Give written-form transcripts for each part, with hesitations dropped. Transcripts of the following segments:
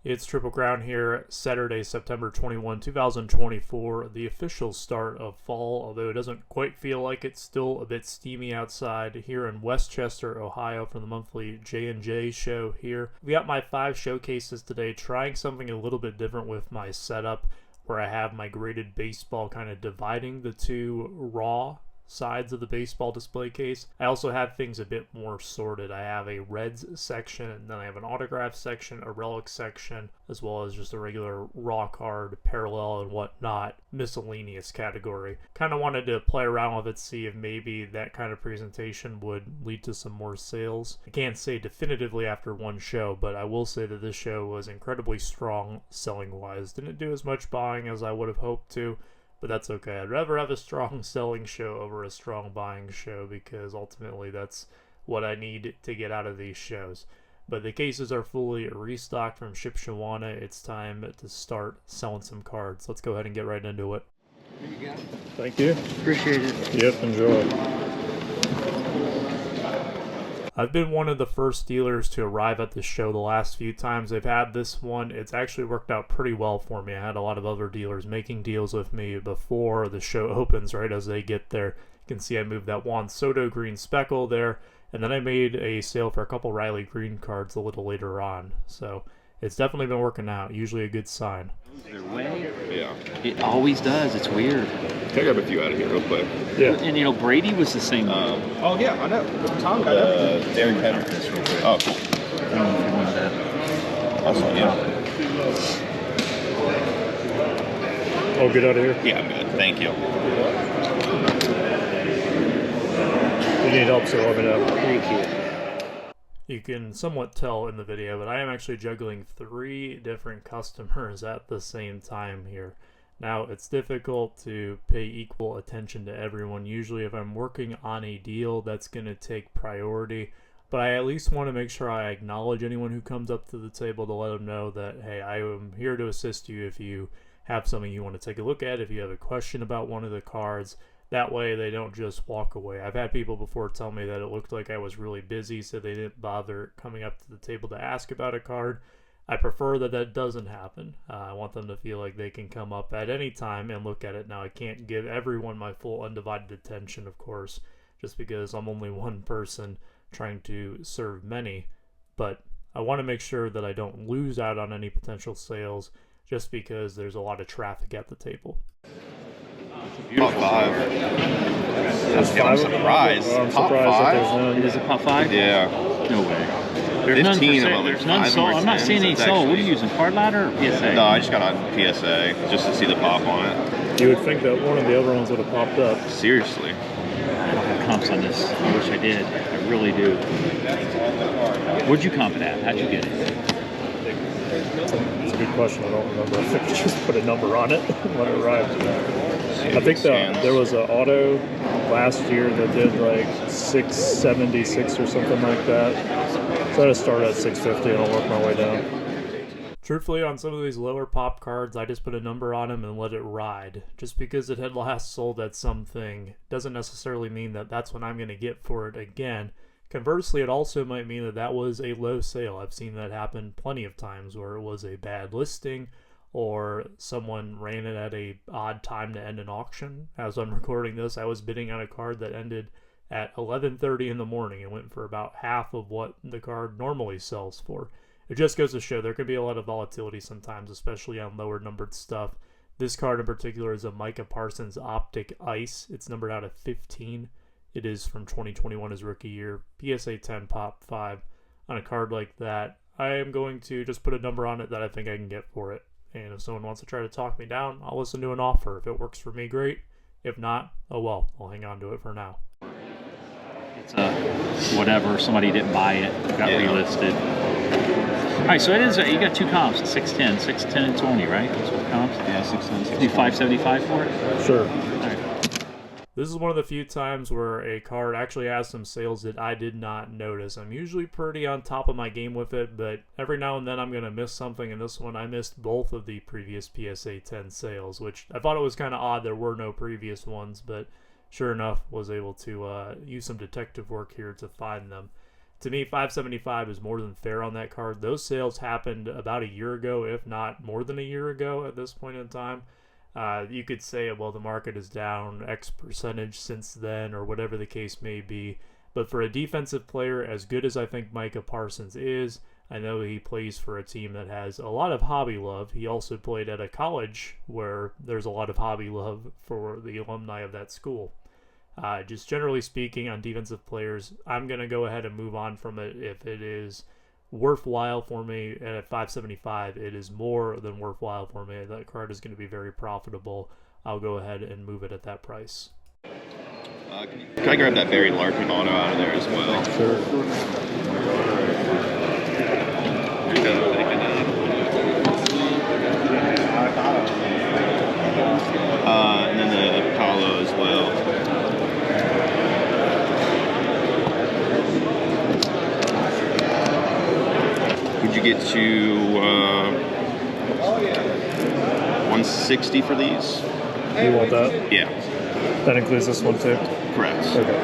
It's Triple Crown here, Saturday, September 21, 2024, the official start of fall, although it doesn't quite feel like it's still a bit steamy outside here in Westchester, Ohio for the monthly J&J show here. We got my 5 showcases today, trying something a little bit different with my setup, where I have my graded baseball kind of dividing the two raw sides of the baseball display case. I also have things a bit more sorted. I have a Reds section, and then I have an autograph section, a relic section, as well as just a regular raw card, parallel, and whatnot, miscellaneous category. Kind of wanted to play around with it, see if maybe that kind of presentation would lead to some more sales. I can't say definitively after one show, but I will say that this show was incredibly strong selling-wise. Didn't do as much buying as I would have hoped to, but that's okay. I'd rather have a strong selling show over a strong buying show, because ultimately that's what I need to get out of these shows. But the cases are fully restocked from Shipshawana. It's time to start selling some cards. Let's go ahead and get right into it. Here you go. Thank you. Appreciate it. Yep, enjoy. I've been one of the first dealers to arrive at the show the last few times I've had this one. It's actually worked out pretty well for me. I had a lot of other dealers making deals with me before the show opens, right as they get there. You can see I moved that Juan Soto green speckle there, and then I made a sale for a couple Riley green cards a little later on. So it's definitely been working out, usually a good sign. Their way? Yeah. It always does. It's weird. Can I grab a few out of here real quick? Yeah. And you know, Brady was the same way. Oh, yeah, I know. Tom got everything. Derek Henry. Oh, cool. I don't know if you want that. Also, yeah. Oh, get out of here. Yeah, I'm good. Thank you. If you need help, so let me know. Thank you. You can somewhat tell in the video, but I am actually juggling 3 different customers at the same time here. Now, it's difficult to pay equal attention to everyone. Usually, if I'm working on a deal, that's going to take priority. But I at least want to make sure I acknowledge anyone who comes up to the table to let them know that, hey, I am here to assist you if you have something you want to take a look at, if you have a question about one of the cards. That way they don't just walk away. I've had people before tell me that it looked like I was really busy, so they didn't bother coming up to the table to ask about a card. I prefer that that doesn't happen. I want them to feel like they can come up at any time and look at it. Now, I can't give everyone my full undivided attention, of course, just because I'm only one person trying to serve many. But I want to make sure that I don't lose out on any potential sales just because there's a lot of traffic at the table. Top 5. I'm surprised. I'm Top surprised that there's 5? none. Is it top 5? Yeah. No way. There's none for 15 of sale. them. There's none 5 sold. or I'm not 10. seeing any It's sold. What are actually- you using? Card ladder or PSA? No, I just got on PSA just to see the pop on it. You would think that one of the other ones would have popped up. Seriously. I don't have comps on this. I wish I did. I really do. What'd you comp it at? How'd you get it? It's a good question. I don't remember. I think I just put a number on it when it arrived. I think that there was an auto last year that did like 676 or something like that. So I just started at 650 and I'll work my way down. Truthfully, on some of these lower pop cards, I just put a number on them and let it ride. Just because it had last sold at something doesn't necessarily mean that that's what I'm going to get for it again. Conversely, it also might mean that that was a low sale. I've seen that happen plenty of times where it was a bad listing or someone ran it at a odd time to end an auction. As I'm recording this, I was bidding on a card that ended at 11:30 in the morning and went for about half of what the card normally sells for. It just goes to show there can be a lot of volatility sometimes, especially on lower numbered stuff. This card in particular is a Micah Parsons Optic Ice. It's numbered out of 15. It is from 2021, his rookie year. PSA 10 pop 5. On a card like that, I am going to just put a number on it that I think I can get for it. And if someone wants to try to talk me down, I'll listen to an offer. If it works for me, great. If not, oh well, I'll hang on to it for now. It's whatever. Somebody didn't buy it. Got relisted. All right, so it is. You got 2 comps, 610, 610 and 20, right? Those are comps. Yeah, 610. Do 575 for it? Sure. All right. This is one of the few times where a card actually has some sales that I did not notice. I'm usually pretty on top of my game with it, but every now and then I'm going to miss something, and this one I missed both of the previous PSA 10 sales, which I thought it was kind of odd there were no previous ones, but sure enough was able to use some detective work here to find them. To me, $575 is more than fair on that card. Those sales happened about a year ago, if not more than a year ago at this point in time. You could say, well, the market is down X percentage since then, or whatever the case may be. But for a defensive player, as good as I think Micah Parsons is, I know he plays for a team that has a lot of hobby love. He also played at a college where there's a lot of hobby love for the alumni of that school. Just generally speaking, on defensive players, I'm going to go ahead and move on from it if it is worthwhile for me. And at $575, it is more than worthwhile for me. That card is going to be very profitable. I'll go ahead and move it at that price. Can I grab that Barry Larkin auto out of there as well? Sure. And then the Apollo as well. Would you get to 160 for these? You want that? Yeah. That includes this one too? Correct. Okay.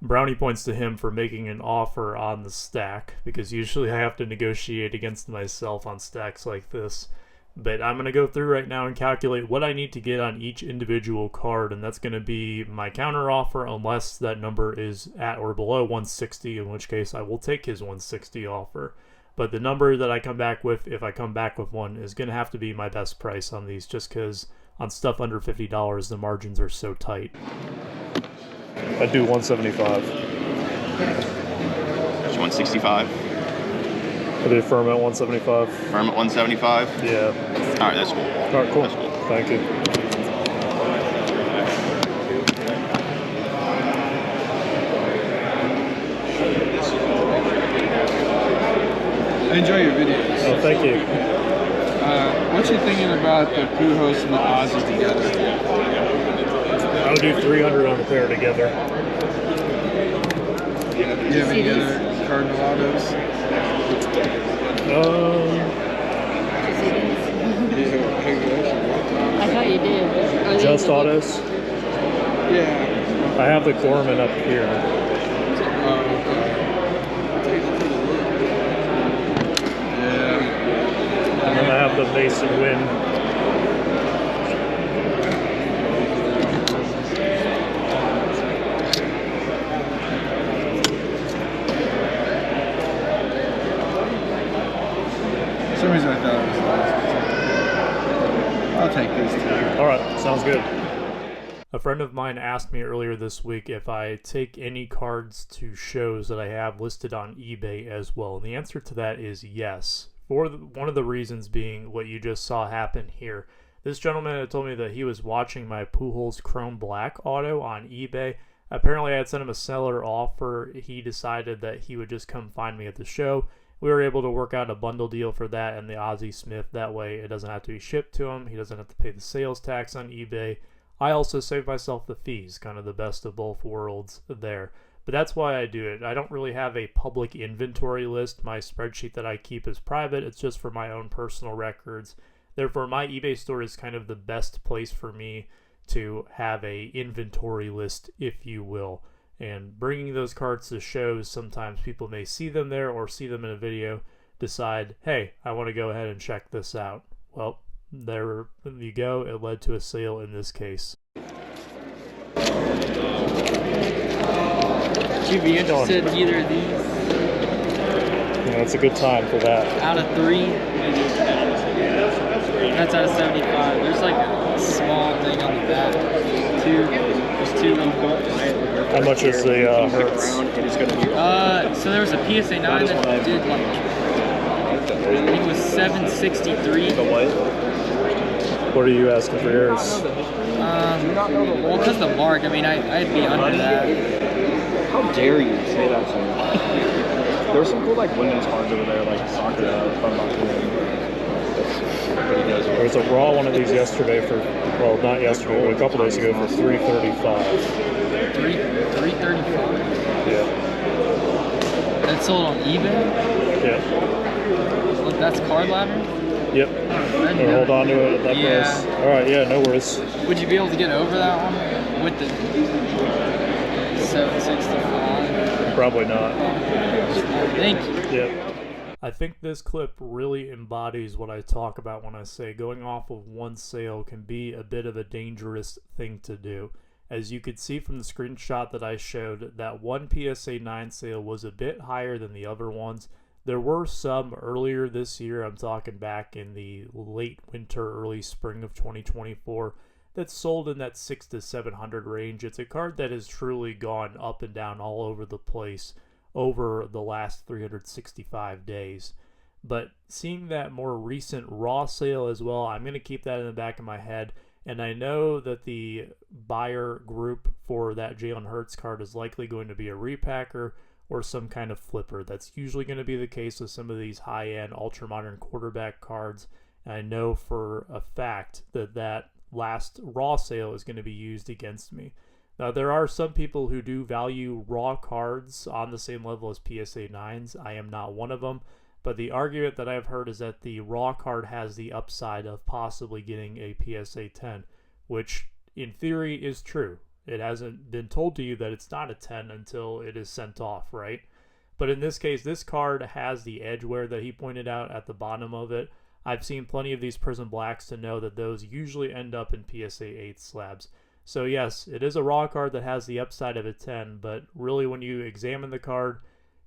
Brownie points to him for making an offer on the stack, because usually I have to negotiate against myself on stacks like this. But I'm going to go through right now and calculate what I need to get on each individual card, and that's going to be my counter offer unless that number is at or below 160, in which case I will take his 160 offer. But the number that I come back with, if I come back with one, is going to have to be my best price on these, just because on stuff under $50, the margins are so tight. I'd do 175. 165. I do firm at 175. Firm at 175? Yeah. All right, that's cool. All right, cool. That's cool. Thank you. I enjoy your videos. Oh, thank you. What you thinking about the Pujols and the Ozzy together? I would do 300 on the pair together. Do you have any other Cardinal autos? I thought you did. Just autos? Yeah. I have the Gorman up here. Yeah. And then I have the Mason Win. For some reason I thought it was last. I'll take these two. All right, sounds good. A friend of mine asked me earlier this week if I take any cards to shows that I have listed on eBay as well. And the answer to that is yes. One of the reasons being what you just saw happen here. This gentleman had told me that he was watching my Pujols Chrome Black auto on eBay. Apparently I had sent him a seller offer. He decided that he would just come find me at the show. We were able to work out a bundle deal for that and the Ozzie Smith. That way it doesn't have to be shipped to him. He doesn't have to pay the sales tax on eBay. I also save myself the fees, kind of the best of both worlds there. But that's why I do it. I don't really have a public inventory list. My spreadsheet that I keep is private. It's just for my own personal records. Therefore, my eBay store is kind of the best place for me to have a inventory list, if you will. And bringing those cards to shows, sometimes people may see them there or see them in a video, decide, hey, I want to go ahead and check this out. Well, there you go. It led to a sale in this case. Would you be interested in either of these? Yeah, it's a good time for that. Out of 3? That's out of 75. There's like a small thing on the back. There's 2 little books. How much is the Hertz? So there was a PSA 9 that did like, I think it was 763. What are you asking for yours? Well, because of the mark, I mean, I'd be under that. How dare you say that to me? There were some cool like women's cards over there, like soccer. There was a raw one of these yesterday for, well, not yesterday, but a couple days ago for $335. $335? Yeah. That's sold on eBay? Yeah. Look, that's card ladder? Yep. Or hold on to it at that price. All right, yeah, no worries. Would you be able to get over that one with the 765? Probably not. Thank you. Yep. I think this clip really embodies what I talk about when I say going off of one sale can be a bit of a dangerous thing to do. As you could see from the screenshot that I showed, that one PSA 9 sale was a bit higher than the other ones. There were some earlier this year, I'm talking back in the late winter, early spring of 2024, that sold in that $600 to $700 range. It's a card that has truly gone up and down all over the place over the last 365 days. But seeing that more recent raw sale as well, I'm going to keep that in the back of my head. And I know that the buyer group for that Jalen Hurts card is likely going to be a repacker or some kind of flipper. That's usually going to be the case with some of these high-end ultra-modern quarterback cards. And I know for a fact that that last raw sale is going to be used against me. Now, there are some people who do value raw cards on the same level as PSA 9s. I am not one of them. But the argument that I've heard is that the raw card has the upside of possibly getting a PSA 10, which in theory is true. It hasn't been told to you that it's not a 10 until it is sent off, right? But in this case, this card has the edge wear that he pointed out at the bottom of it. I've seen plenty of these Prism Blacks to know that those usually end up in PSA 8 slabs. So yes, it is a raw card that has the upside of a 10, but really when you examine the card,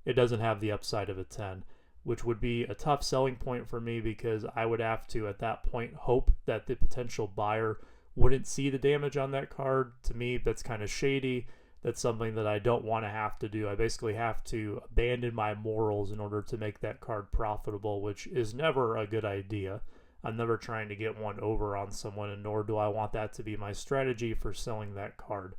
it doesn't have the upside of a 10, which would be a tough selling point for me because I would have to, at that point, hope that the potential buyer wouldn't see the damage on that card. To me, that's kind of shady. That's something that I don't want to have to do. I basically have to abandon my morals in order to make that card profitable, which is never a good idea. I'm never trying to get one over on someone, and nor do I want that to be my strategy for selling that card.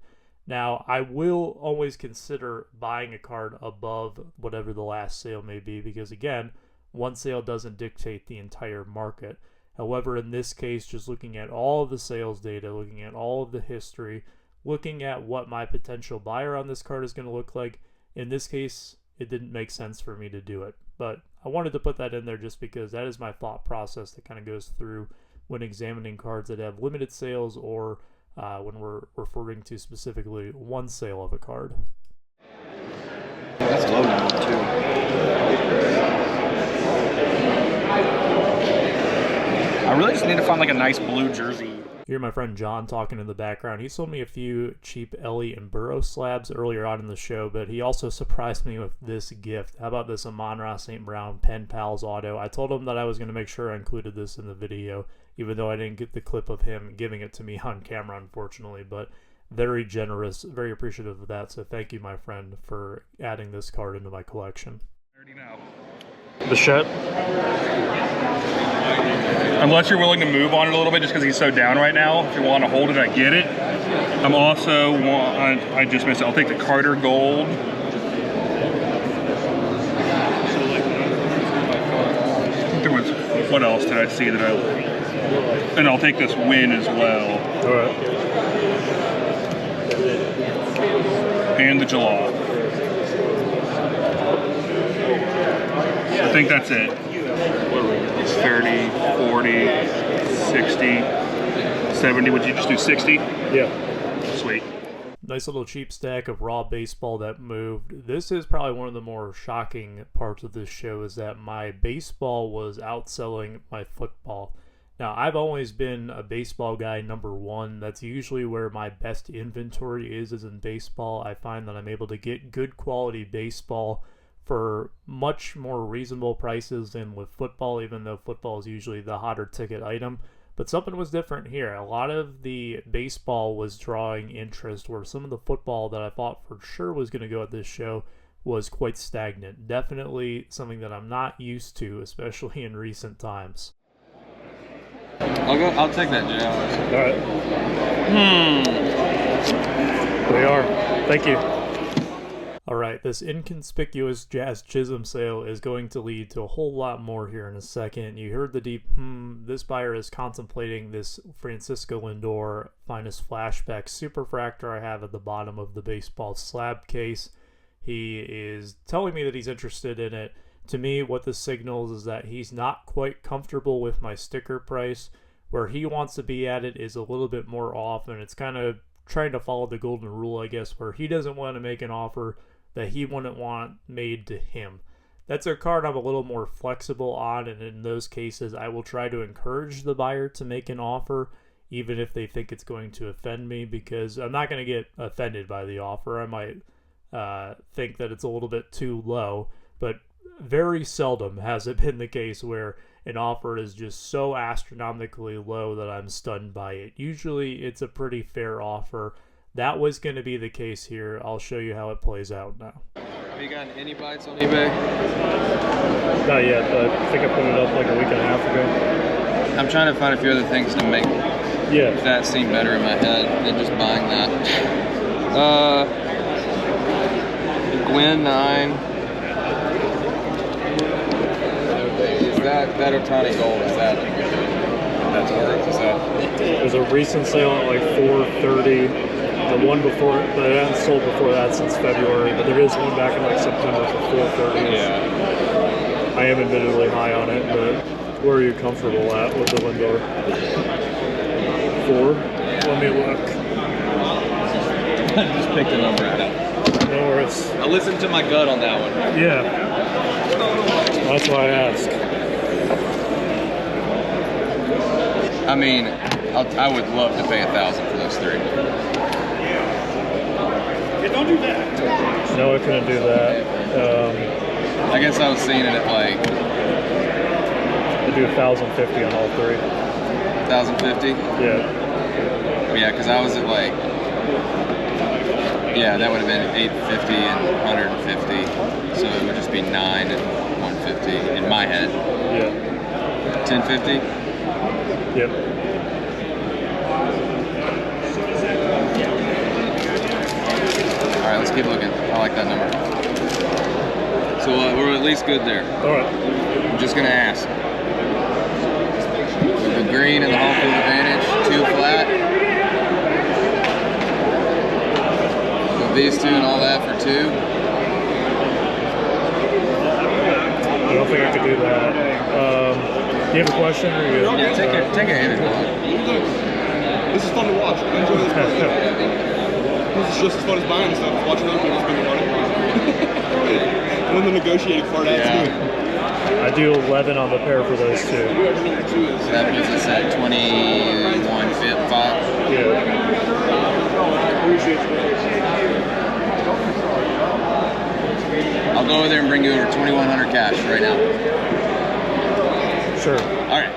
Now, I will always consider buying a card above whatever the last sale may be because, again, one sale doesn't dictate the entire market. However, in this case, just looking at all of the sales data, looking at all of the history, looking at what my potential buyer on this card is going to look like, in this case, it didn't make sense for me to do it. But I wanted to put that in there just because that is my thought process that kind of goes through when examining cards that have limited sales or when we're referring to specifically one sale of a card. That's low number too. I really just need to find like a nice blue jersey. Hear my friend John talking in the background. He sold me a few cheap Ellie and Burrow slabs earlier on in the show, but he also surprised me with this gift. How about this Amon-Ra St. Brown Pen Pals auto? I told him that I was going to make sure I included this in the video, even though I didn't get the clip of him giving it to me on camera, unfortunately, but very generous, very appreciative of that. So thank you, my friend, for adding this card into my collection. Bichette? Unless you're willing to move on it a little bit just because he's so down right now. If you want to hold it, I get it. I'm also, I just missed it. I'll take the Carter Gold. There was, what else did I see that I like? And I'll take this Win as well. All right. And the Jalop. I think that's it. 30, 40, 60, 70. Would you just do 60? Yeah. Sweet. Nice little cheap stack of raw baseball that moved. This is probably one of the more shocking parts of this show is that my baseball was outselling my football. Now, I've always been a baseball guy, number one. That's usually where my best inventory is in baseball. I find that I'm able to get good quality baseball for much more reasonable prices than with football, even though football is usually the hotter ticket item. But something was different here. A lot of the baseball was drawing interest, where some of the football that I thought for sure was going to go at this show was quite stagnant. Definitely something that I'm not used to, especially in recent times. I'll take that, Jay. All right. There we are. Thank you. Alright, this inconspicuous Jazz Chisholm sale is going to lead to a whole lot more here in a second. You heard the deep, this buyer is contemplating this Francisco Lindor Finest Flashback Superfractor I have at the bottom of the baseball slab case. He is telling me that he's interested in it. To me, what this signals is that he's not quite comfortable with my sticker price. Where he wants to be at it is a little bit more off, and it's kind of trying to follow the golden rule, I guess, where he doesn't want to make an offer that he wouldn't want made to him. That's a card I'm a little more flexible on, and in those cases, I will try to encourage the buyer to make an offer, even if they think it's going to offend me, because I'm not going to get offended by the offer. I might think that it's a little bit too low, but very seldom has it been the case where an offer is just so astronomically low that I'm stunned by it. Usually it's a pretty fair offer. That was going to be the case here. I'll show you how it plays out now. Have you gotten any bites on eBay? Not yet, but I think I put it up like a week and a half ago. I'm trying to find a few other things to make that seem better in my head than just buying that. Gwen 9. Is that Otani gold? Is that's worth? Is that? There's a recent sale at like $430. The one before, but it hasn't sold before that since February. But there is one back in like September for $430. Yeah. I am admittedly high on it, but where are you comfortable at with the Lindor? 4? Let me look. Just picked a number out. No worries. I listened to my gut on that one. Yeah. That's why I asked. I mean, I would love to pay $1,000 for those 3. Don't do that. No, I couldn't do that. I guess I was seeing it at like I do $1,050 on all 3. 1,050. Yeah. Yeah, because I was at like, that would have been 850 and 150. So it would just be 9 and 150 in my head. Yeah. 1050. Yep. All right, let's keep looking. I like that number. So we're at least good there. All right. I'm just gonna ask. With the green and the home field advantage, 2 flat. With these 2 and all that for 2. I don't think I could do that. Do you have a question? Or you Yeah, take a hit. This is fun to watch. I enjoy this part. This is just as fun as buying stuff. Watching other people spend the money. And then the negotiating part out too. I do 11 on the pair for those 2. So that puts us at 21.5. Yeah. I'll go over there and bring you over 2,100 cash right now. Sure. All right.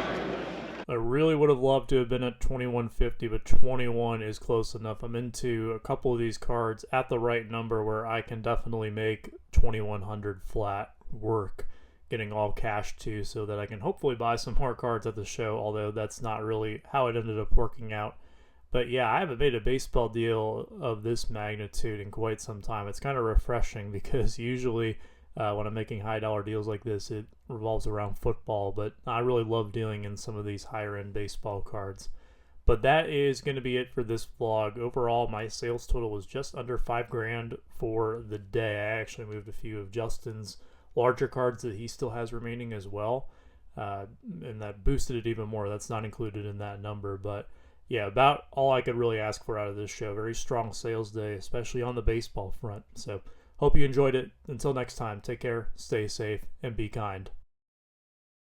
I really would have loved to have been at 2150, but 21 is close enough. I'm into a couple of these cards at the right number where I can definitely make 2100 flat work, getting all cash too, so that I can hopefully buy some more cards at the show, although that's not really how it ended up working out. But yeah, I haven't made a baseball deal of this magnitude in quite some time. It's kind of refreshing because usually when I'm making high dollar deals like this, it revolves around football, but I really love dealing in some of these higher end baseball cards. But that is going to be it for this vlog. Overall, my sales total was just under $5,000 for the day. I actually moved a few of Justin's larger cards that he still has remaining as well, and that boosted it even more. That's not included in that number, but yeah, about all I could really ask for out of this show. Very strong sales day, especially on the baseball front. So hope you enjoyed it. Until next time, take care, stay safe, and be kind.